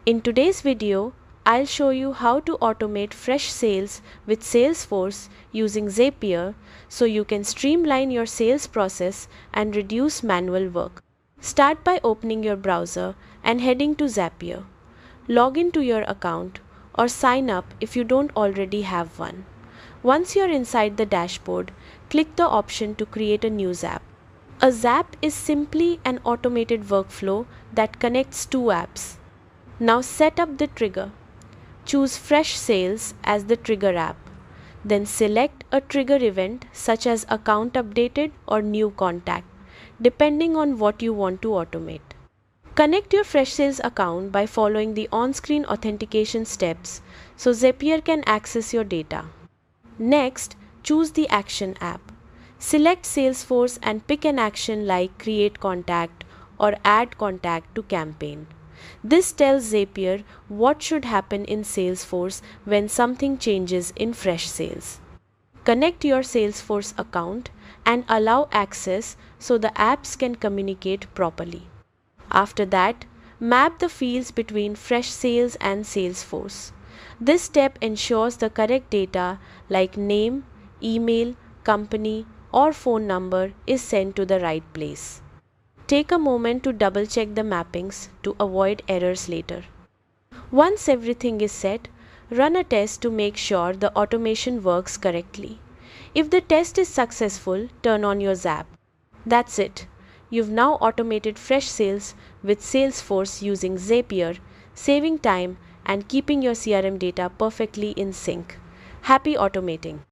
In today's video, I'll show you how to automate fresh sales with Salesforce using Zapier so you can streamline your sales process and reduce manual work. Start by opening your browser and heading to Zapier. Log into your account or sign up if you don't already have one. Once you're inside the dashboard, click the option to create a new Zap. A Zap is simply an automated workflow that connects two apps. Now set up the trigger. Choose Fresh Sales as the trigger app. Then select a trigger event such as account updated or new contact, depending on what you want to automate. Connect your Freshsales account by following the on-screen authentication steps so Zapier can access your data. Next, choose the Action app. Select Salesforce and pick an action like Create Contact or Add Contact to Campaign. This tells Zapier what should happen in Salesforce when something changes in Freshsales. Connect your Salesforce account and allow access so the apps can communicate properly. After that, map the fields between Freshsales and Salesforce. This step ensures the correct data like name, email, company, or phone number is sent to the right place. Take a moment to double check the mappings to avoid errors later. Once everything is set, run a test to make sure the automation works correctly. If the test is successful, turn on your Zap. That's it. You've now automated fresh sales with Salesforce using Zapier, saving time and keeping your CRM data perfectly in sync. Happy automating!